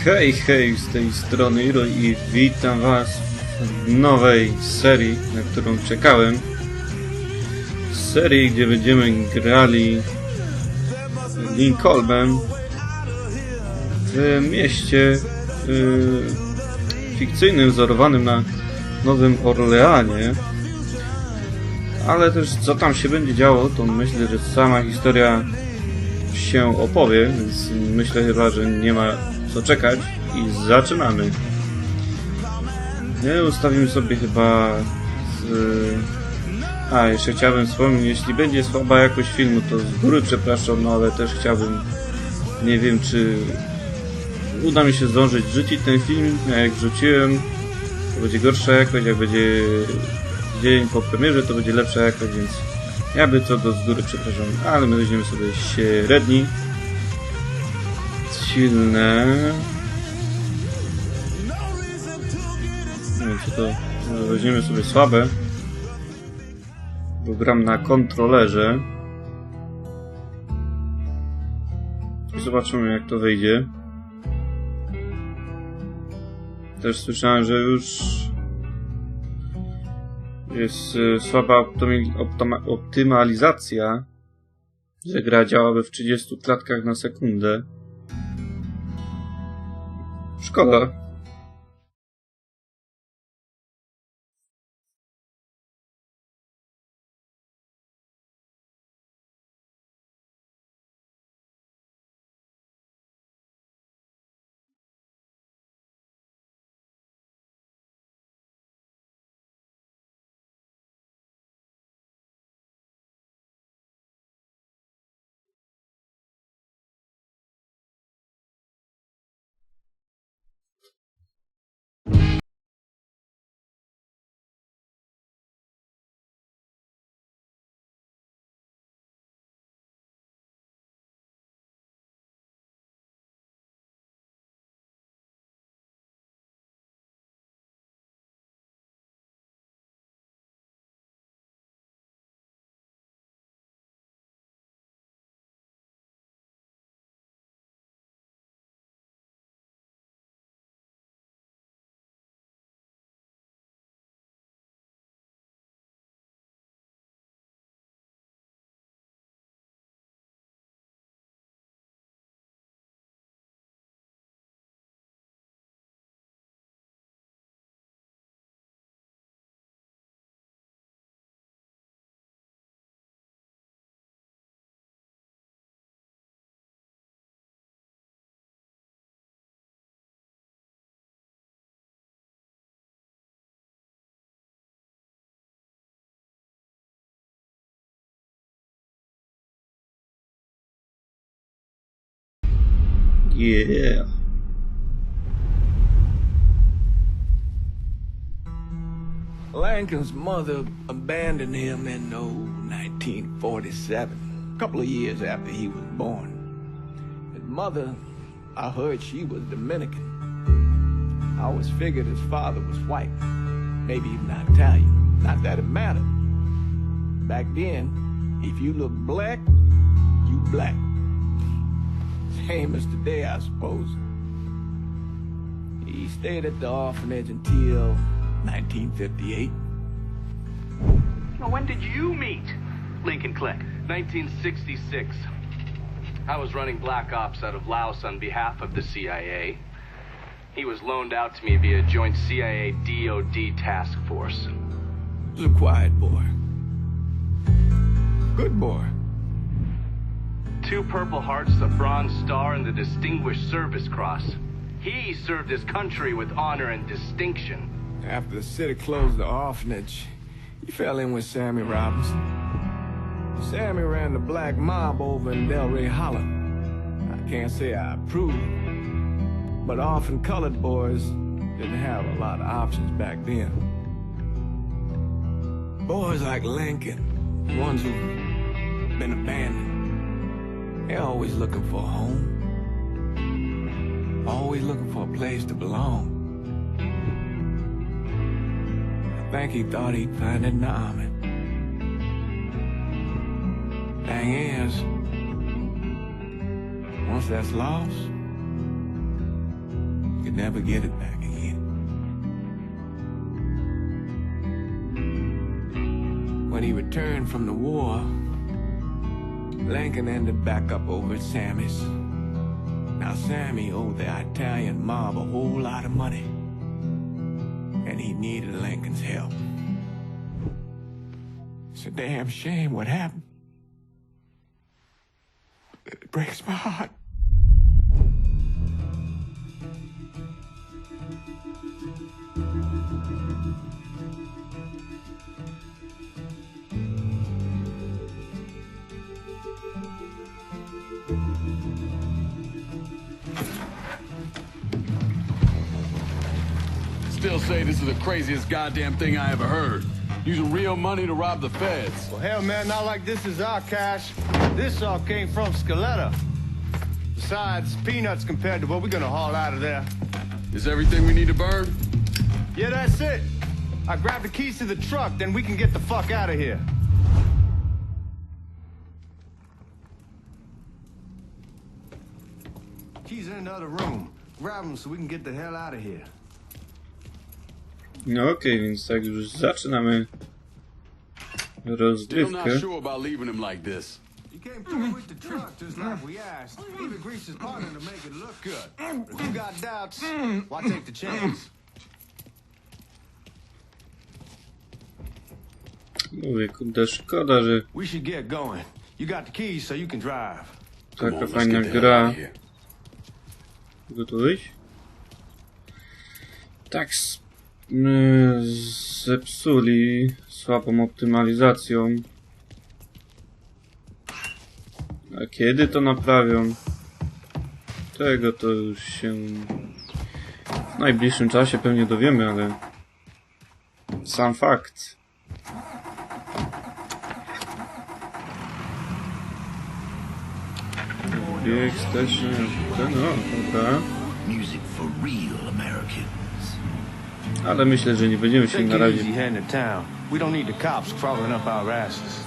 Hej, hej, z tej strony Iro i witam was w nowej serii, na którą czekałem. Serii, gdzie będziemy grali Lincolnem w mieście fikcyjnym, wzorowanym na Nowym Orleanie. Ale też co tam się będzie działo, to myślę, że sama historia się opowie, więc myślę chyba, że nie ma co czekać i zaczynamy. Ustawimy sobie chyba jeszcze chciałbym wspomnieć, jeśli będzie słaba jakość filmu, to z góry przepraszam, no ale też chciałbym, nie wiem czy uda mi się zdążyć wrzucić ten film, a jak wrzuciłem, to będzie gorsza jakość, jak będzie dzień po premierze, to będzie lepsza jakość, więc jakby co to z góry przepraszam, ale my weźmiemy sobie średni, silne, nie wiem co to, weźmiemy sobie słabe, bo gram na kontrolerze i zobaczymy jak to wyjdzie. Też słyszałem, że już jest słaba optymalizacja, że gra działaby w 30 klatkach na sekundę. Szkoda. Yeah. Lincoln's mother abandoned him in 1947, a couple of years after he was born. His mother, I heard she was Dominican. I always figured his father was white, maybe even Italian. Not that it mattered. Back then, if you look black, you black. Same as today, I suppose. He stayed at the orphanage until 1958. Now, when did you meet Lincoln Click? 1966. I was running black ops out of Laos on behalf of the CIA. He was loaned out to me via joint CIA-DOD task force. He was a quiet boy. Good boy. 2 Purple Hearts, a Bronze Star, and the Distinguished Service Cross. He served his country with honor and distinction. After the city closed the orphanage, he fell in with Sammy Robinson. Sammy ran the black mob over in Delray Hollow. I can't say I approve, but orphan colored boys didn't have a lot of options back then. Boys like Lincoln, ones who've been abandoned, they're always looking for a home. Always looking for a place to belong. I think he thought he'd find it in the army. Thing is, once that's lost, could never get it back again. When he returned from the war, Lincoln ended back up over at Sammy's. Now Sammy owed the Italian mob a whole lot of money, and he needed Lincoln's help. It's a damn shame what happened. It breaks my heart. Still say this is the craziest goddamn thing I ever heard. Using real money to rob the feds. Well, hell, man, not like this is our cash. This all came from Scaletta. Besides, peanuts compared to what we're gonna haul out of there. Is everything we need to burn? Yeah, that's it. I grabbed the keys to the truck, then we can get the fuck out of here. Keys in another room. Grab them so we can get the hell out of here. No okej, więc tak już zaczynamy Still rozgrywkę. not sure about leaving him like this. You came through with the truck just like we asked. Even greased his partner to make it look good. If you got doubts, why take the chance? Mówię, kurde, szkoda, że We should get going. You got the keys so you can drive. Come taka on, let's fajna get the hell gra. out of here. Gotowyś? Tak, zepsuli słabą optymalizacją. A kiedy to naprawią? Tego to już się w najbliższym czasie pewnie dowiemy, ale sam fakt. Bieg wsteczny, no dobra. Music for real Americans. Ale myślę, że nie będziemy się Take na it razie easy heading to town. We don't need the cops crawling up our asses.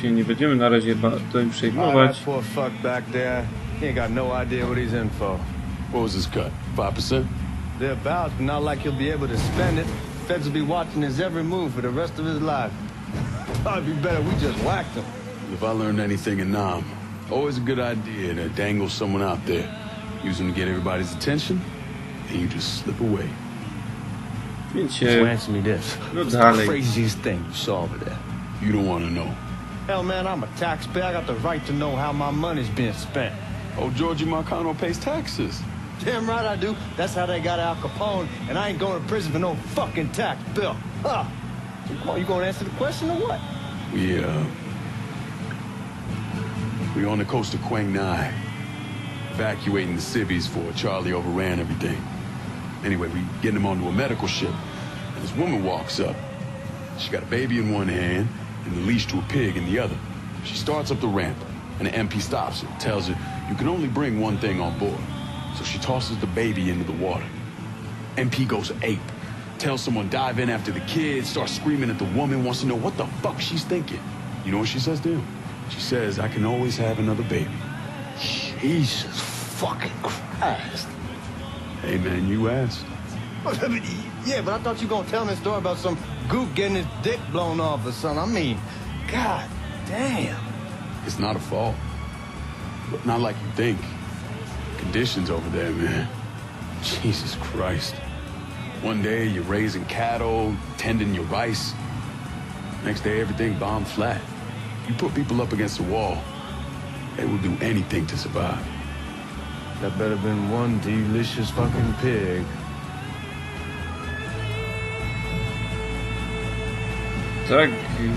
tym That przejmować. poor fuck back there, he ain't got no idea what he's in for. What was his cut? 5%? Thereabouts, but not like he'll be able to spend it. Feds will be watching his every move for the rest of his life. Probably be better we just whacked him. If I learned anything in Nam, always a good idea to dangle someone out there. Use them to get everybody's attention, and you just slip away. Więc So się answer me this. no What's the dalej. craziest thing you saw over there? You don't want to know. Hell, man, I'm a taxpayer. I got the right to know how my money's being spent. Oh, Georgie Marcano pays taxes. Damn right I do. That's how they got Al Capone, and I ain't going to prison for no fucking tax bill. Huh. So come on, you gonna answer the question or what? We on the coast of Quang Nai, evacuating the civvies for Charlie overran everything. Anyway, we getting him onto a medical ship, and this woman walks up. She got a baby in one hand and the leash to a pig in the other. She starts up the ramp, and the MP stops her, tells her, you can only bring one thing on board. So she tosses the baby into the water. MP goes ape, tells someone dive in after the kid, starts screaming at the woman, wants to know what the fuck she's thinking. You know what she says to him? She says, I can always have another baby. Jesus fucking Christ. Hey man, you asked. Yeah, but I thought you gonna tell me a story about some gook getting his dick blown off or something. I mean, god damn. It's not a fault. But not like you think. Conditions over there, man. Jesus Christ. One day you're raising cattle, tending your rice. Next day everything bombed flat. You put people up against the wall, they will do anything to survive. That better been one delicious fucking pig. Tak, i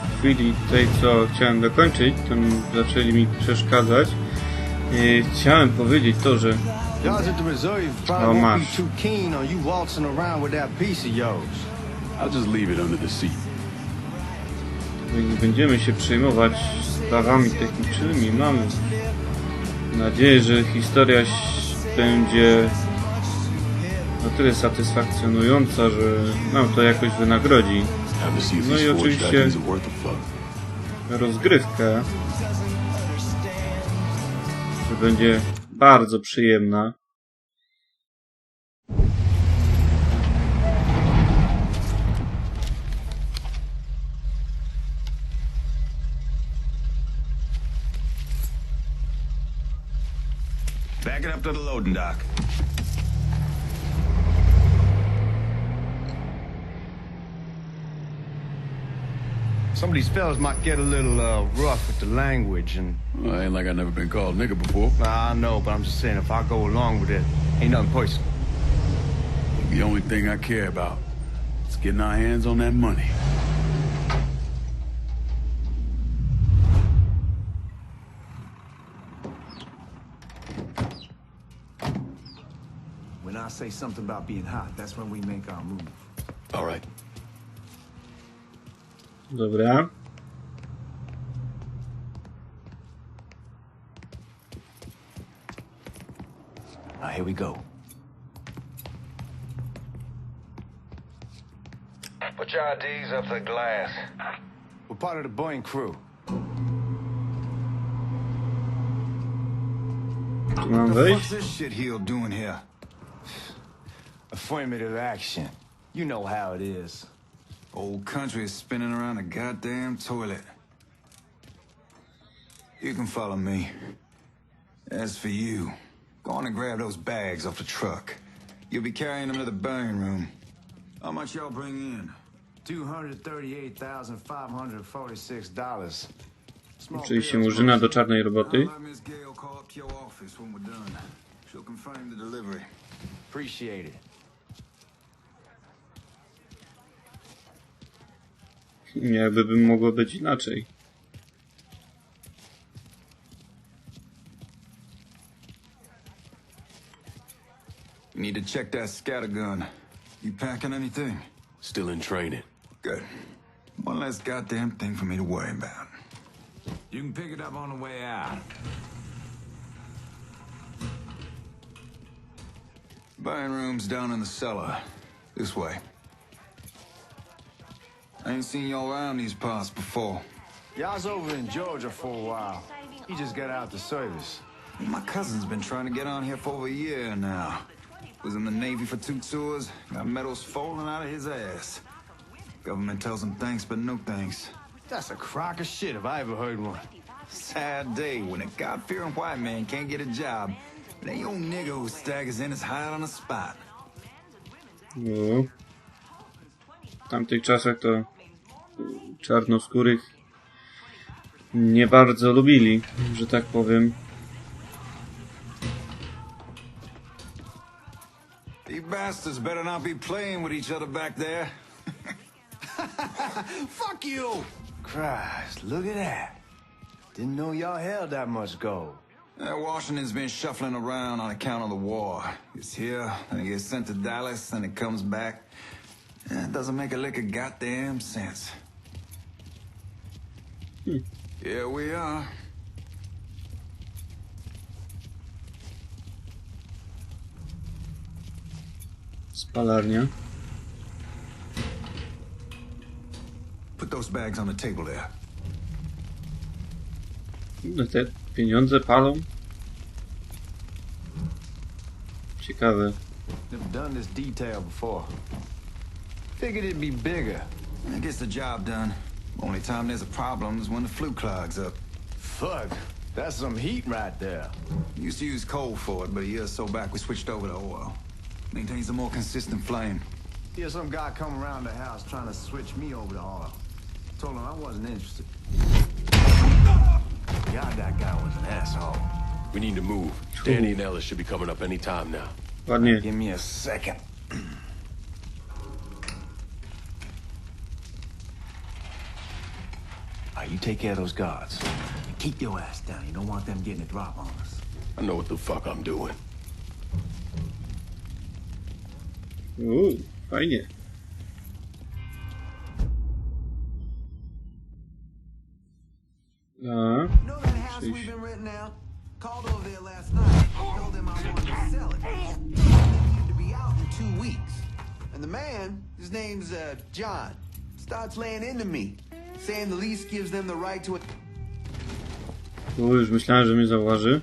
w chwili tej, co chciałem dokończyć, to zaczęli mi przeszkadzać. Chciałem powiedzieć to, że Y'all at the reserve probably Oh, won't man. be too keen on you waltzing around with that piece of yours. I'll just leave it under the seat. nie będziemy się przejmować sprawami technicznymi. Mam nadzieję, że historia będzie na tyle satysfakcjonująca, że nam to jakoś wynagrodzi. Have to see if No these i forged oczywiście items are worth a fuck. rozgrywkę, że będzie bardzo przyjemna. Back it up to the loading dock. Some of these fellas might get a little rough with the language, and Well, ain't like I never been called nigga before. I know, but I'm just saying if I go along with it, ain't nothing personal. The only thing I care about is getting our hands on that money. When I say something about being hot, that's when we make our move. All right. Dobra. Now, here we go. Put your IDs up to the glass. We're part of the Boeing crew. Tu mam What's wejść? this shitheel doing here? Affirmative action. You know how it is. Old country is spinning around a goddamn toilet. You can follow me. As for you, go on and grab those bags off the truck. You'll be carrying them to the burning room. How much y'all bring in? $238,546. Oczywiście murzyna do czarnej roboty. I'll let Miss Gale call up to your office when we're done. She'll confirm the delivery. Appreciate it. Jakby by mogło być inaczej. You need to check that scattergun. You packing anything? Still in training. Good. One less goddamn thing for me to worry about. You can pick it up on the way out. Buying rooms down in the cellar. This way. I ain't seen y'all around these parts before. Y'all's over in Georgia for a while. He just got out the service. My cousin's been trying to get on here for over a year now. Was in the Navy for 2 tours, got medals falling out of his ass. Government tells him thanks, but no thanks. That's a crock of shit if I ever heard one. Sad day when a God-fearing white man can't get a job. And that old nigga who staggers in is hired on the spot. No. W tamtych czasach to czarnoskórych nie bardzo lubili, że tak powiem. You bastards better not be playing with each other back there. Fuck you! Christ, look at that. Didn't know y'all held that much gold. Washington's been shuffling around on account of the war. It's here, and it gets sent to Dallas, and it comes back. It doesn't make a lick of goddamn sense. Here we are. Spalarnia. Put those bags on the table there. Te pieniądze palą. Ciekawe. Never done this detail before. Figured it'd be bigger. That gets the job done. Only time there's a problem is when the flue clogs up. Fuck, that's some heat right there. Used to use coal for it, but a year or so back we switched over to oil. Maintains a more consistent flame. Here's some guy come around the house trying to switch me over to oil. Told him I wasn't interested. God, that guy was an asshole. We need to move. Danny and Ellis should be coming up any time now. Ładnie. Give me a second. You take care of those guards. Keep your ass down. You don't want them getting a drop on us. I know what the fuck I'm doing. Fajnie. A, Know that house we've been renting out? Called over there last night. Told them I wanted to sell it. They needed to be out in 2 weeks. And the man, his name's John, starts laying into me, saying the lease gives them the right to it. Już myślałem, że mnie zauważy.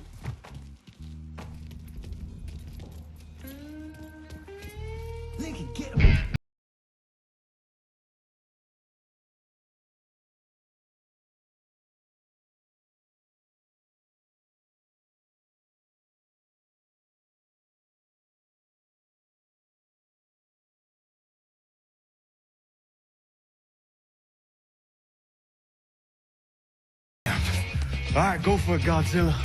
All right, go for it, Godzilla.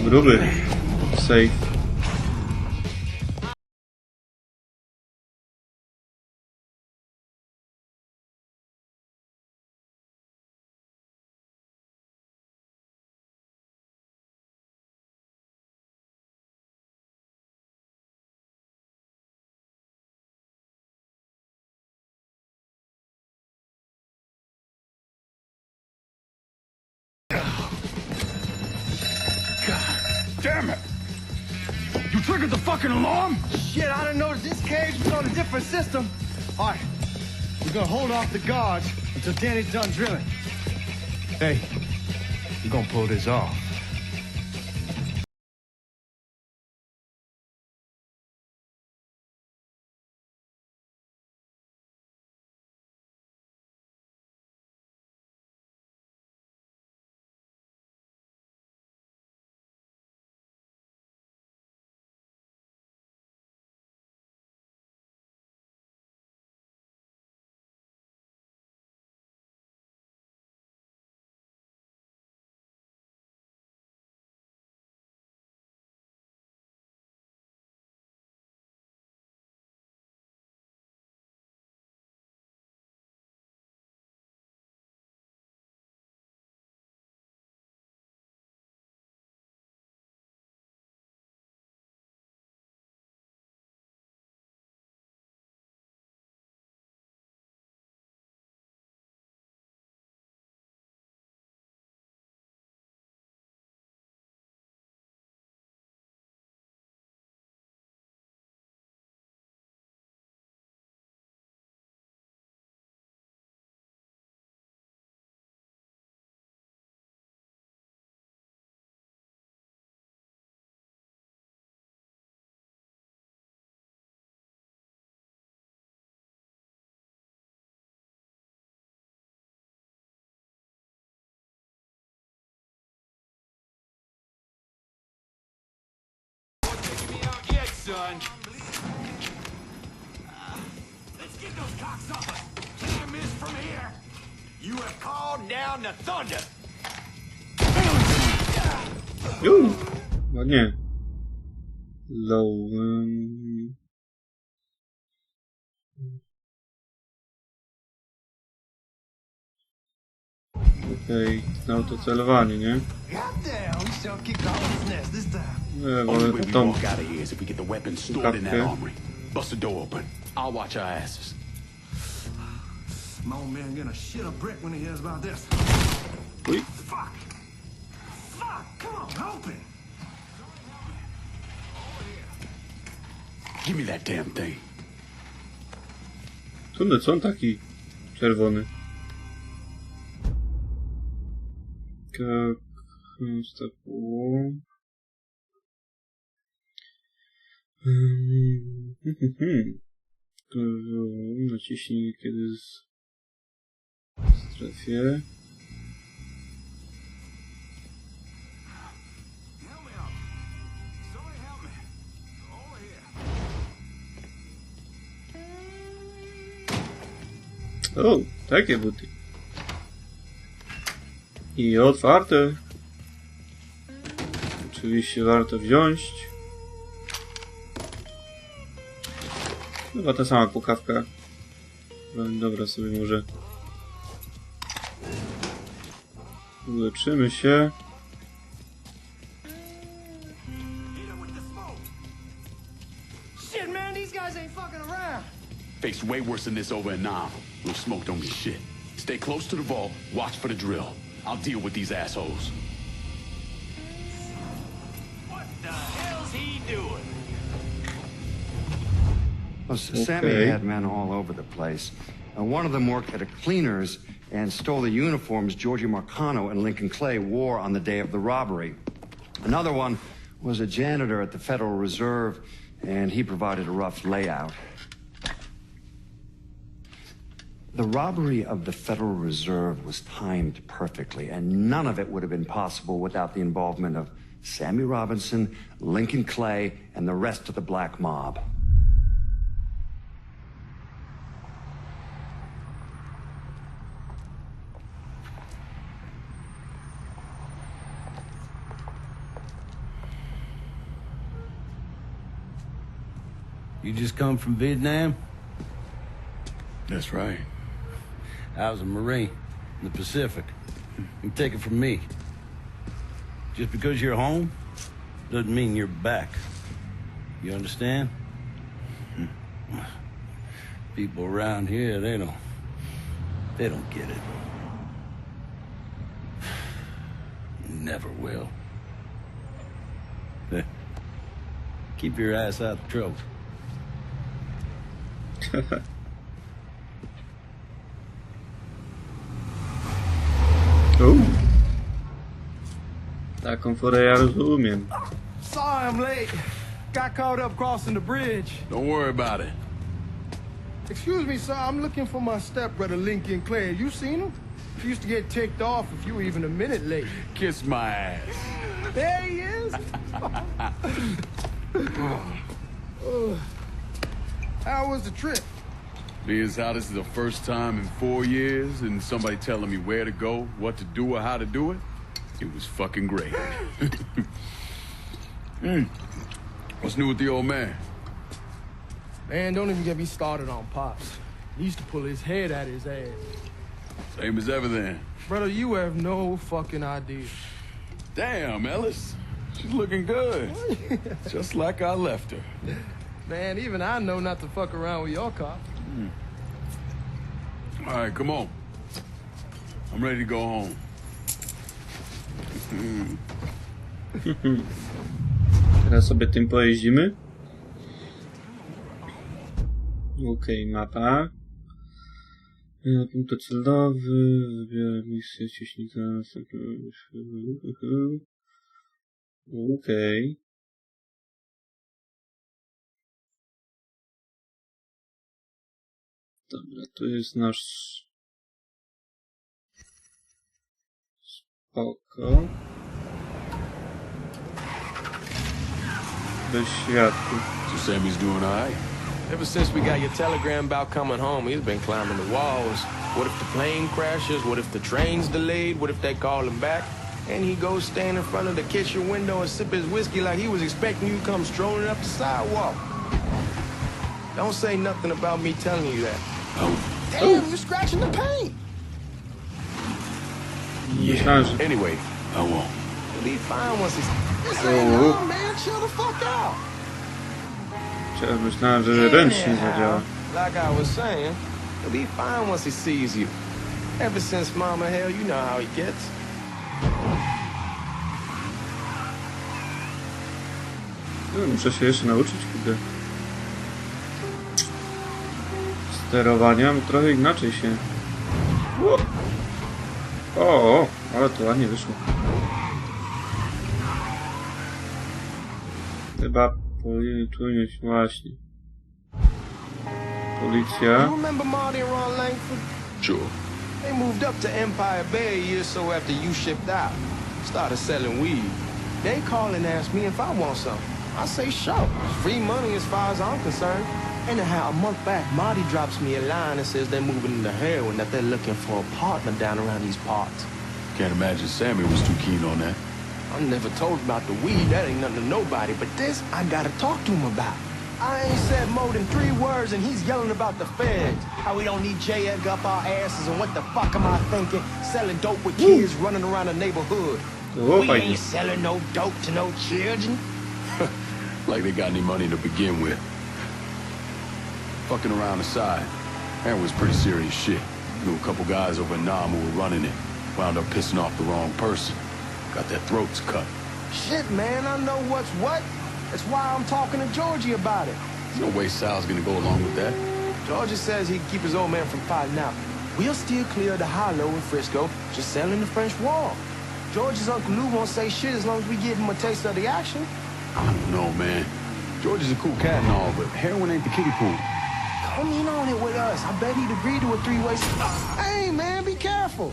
Gruby. Safe. Damn it! You triggered the fucking alarm? Shit, I didn't notice this cage was on a different system. All right, we're gonna hold off the guards until Danny's done drilling. Hey, we're gonna pull this off. Son. Let's get those cocksuckers. Can't miss from here. You have called down the thunder. Ładnie. Low. Okej, na autocelowanie, nie? Only way we walk out of here is if we get the weapons stored in that armory. Bust the door open. I'll watch our asses. My old man gonna shit a brick when he hears about this. Uj. Fuck! Fuck! Come on, help him! Give me that damn thing. Trudno, co on taki czerwony? Tak, stało. Naciśnij, kiedy w strefie. O, takie buty. I otwarte. Oczywiście warto wziąć. Chyba ta sama pukawka. Dobra, sobie może uleczymy się. Shit, man, these guys ain't fucking around. Faced way worse than this over in Nam. Little smoke don't mean shit. Stay close to the vault. Watch for the drill. I'll deal with these assholes. What the hell's he doing? Well, Sammy had men all over the place. One of them worked at a cleaner's and stole the uniforms Georgie Marcano and Lincoln Clay wore on the day of the robbery. Another one was a janitor at the Federal Reserve, and he provided a rough layout. The robbery of the Federal Reserve was timed perfectly, and none of it would have been possible without the involvement of Sammy Robinson, Lincoln Clay, and the rest of the black mob. You just come from Vietnam? That's right. I was a Marine in the Pacific. You take it from me. Just because you're home doesn't mean you're back. You understand? People around here, they don't get it. Never will. Keep your ass out of trouble. Taką forę ja rozumiem. Sorry I'm late. Got caught up crossing the bridge. Don't worry about it. Excuse me, sir. I'm looking for my stepbrother, Lincoln Clay. You seen him? He used to get ticked off if you were even a minute late. Kiss my ass. There he is. How was the trip? Being as how this is the first time in 4 years and somebody telling me where to go, what to do, or how to do it, it was fucking great. What's new with the old man? Man, don't even get me started on Pops. He used to pull his head out his ass. Same as ever then. Brother, you have no fucking idea. Damn, Ellis. She's looking good. Just like I left her. Man, even I know not to fuck around with your cop. All right, come on. I'm ready to go home. Teraz sobie tym pojeździmy. Okej, mapa. Punkt docelowy. Wybieram misję, ciśnij teraz. Okej. Dobra, tu jest nasz spoko. Bez świadków. So Sammy's doing all right? Ever since we got your telegram about coming home, he's been climbing the walls. What if the plane crashes? What if the train's delayed? What if they call him back? And he goes stand in front of the kitchen window and sip his whiskey like he was expecting you to come strolling up the sidewalk. Don't say nothing about me telling you that. Oh. Damn, you're scratching the paint. Yeah. Anyway, I won't. He'll be fine once he's... This ain't no, man. Chill the fuck out. Myślałem, że ręcznie zadziała. Like I was saying, he'll be fine once he sees you. Ever since Mama Hell, you know how he gets. Muszę się jeszcze nauczyć, kurde. Sterowania trochę inaczej się. O, ale to ładnie wyszło. Chyba powinien właśnie. Policja. Sure. They moved up to Empire Bay a year or so after you shipped out. Started selling weed. They call and ask me if I want some. I say sure. It's free money as far as I'm concerned. Anyhow, a month back, Marty drops me a line and says they're moving into heroin, that they're looking for a partner down around these parts. Can't imagine Sammy was too keen on that. I never told him about the weed, that ain't nothing to nobody, but this I gotta talk to him about. I ain't said more than 3 words and he's yelling about the feds. How we don't need J. Edgar up our asses and what the fuck am I thinking? Selling dope with kids running around the neighborhood. We ain't selling no dope to no children. Like they got any money to begin with. Fucking around aside, that was pretty serious shit. Knew a couple guys over in Nam who were running it. Wound up pissing off the wrong person. Got their throats cut. Shit, man, I know what's what. That's why I'm talking to Georgie about it. There's no way Sal's gonna go along with that. Georgie says he'd keep his old man from fighting out. We'll steer clear of the hollow in Frisco, just selling the French Wall. George's Uncle Lou won't say shit as long as we give him a taste of the action. I don't know, man. George is a cool cat and all, but heroin ain't the kiddie pool. Come in on it with us. I bet he'd agree to a 3-way... Hey, man, be careful.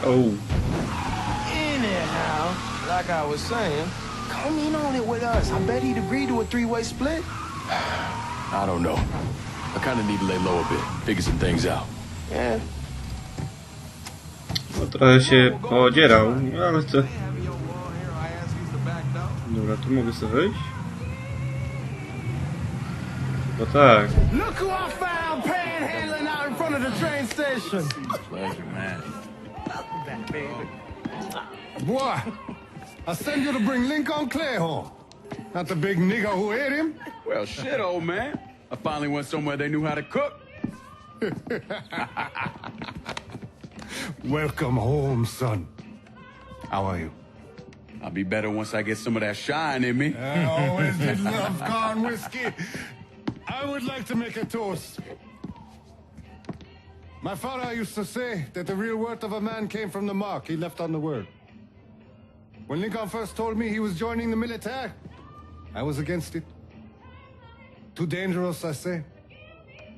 Oh. Anyhow, like I was saying, come in on it with us. I bet he'd agree to a 3-way split. I don't know. I kind of need to lay low a bit, figure some things out. Yeah. No, trochę się podzierał, ale to... Dobra, tu mogę sobie wejść. No tak. Look who I found panhandling out in front of the train station. Pleasure, man. Boy, I sent you to bring Lincoln Clay home. Not the big nigger who ate him. Well, shit, old man. I finally went somewhere they knew how to cook. Welcome home, son. How are you? I'll be better once I get some of that shine in me. I always did love corn whiskey. I would like to make a toast. My father used to say that the real worth of a man came from the mark he left on the world. When Lincoln first told me he was joining the military, I was against it. Too dangerous, I say.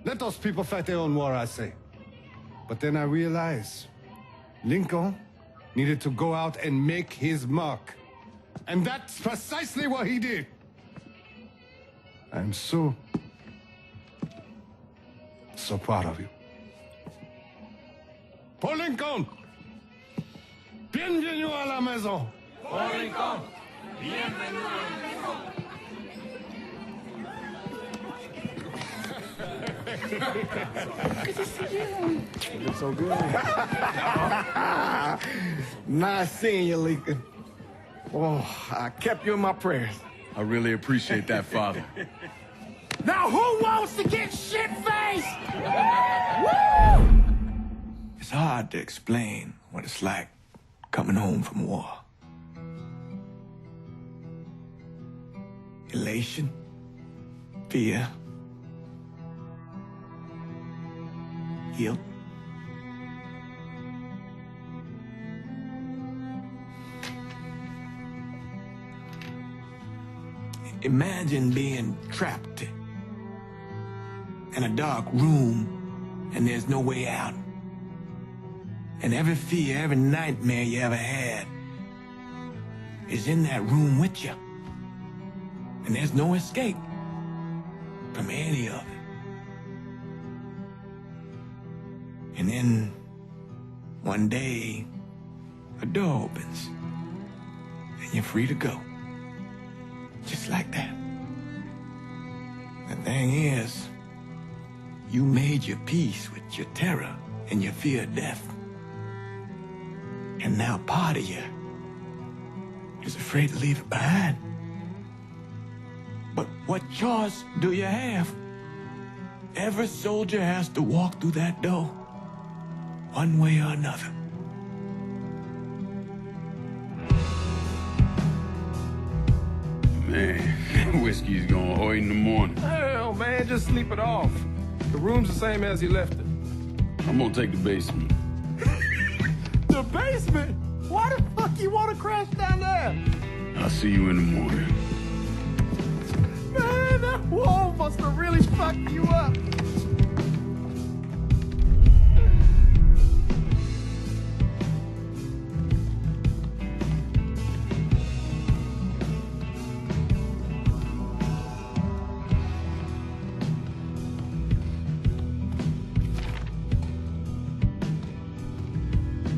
Let those people fight their own war, I say. But then I realized Lincoln needed to go out and make his mark. And that's precisely what he did. I'm so proud of you. Paul Lincoln! Bienvenue à la maison! Paul Lincoln! Bienvenue à la maison! Good to see you. It's so good. Nice seeing you, Lincoln. Oh, I kept you in my prayers. I really appreciate that, Father. Now who wants to get shit-faced? Woo! It's hard to explain what it's like coming home from war. Elation, fear, guilt. Imagine being trapped in a dark room and there's no way out. And every fear, every nightmare you ever had is in that room with you. And there's no escape from any of it. And then one day, a door opens and you're free to go. Just like that. The thing is, you made your peace with your terror and your fear of death. And now part of you is afraid to leave it behind. But what choice do you have? Every soldier has to walk through that door, one way or another. Man, whiskey's gonna hurt in the morning. Hell, man, just sleep it off. The room's the same as you left it. I'm gonna take the basement. The basement? Why the fuck you want to crash down there? I'll see you in the morning. Man, that wall must have really fucked you up.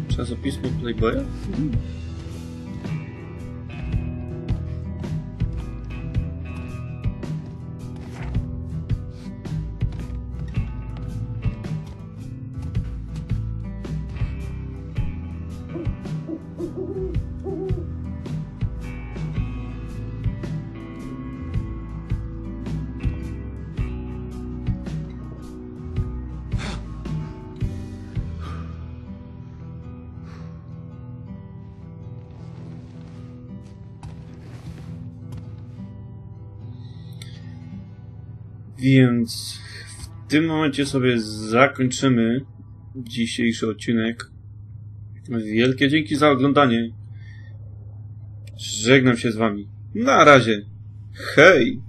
Czasopismo Playboya? Więc w tym momencie sobie zakończymy dzisiejszy odcinek. Wielkie dzięki za oglądanie. Żegnam się z wami. Na razie. Hej!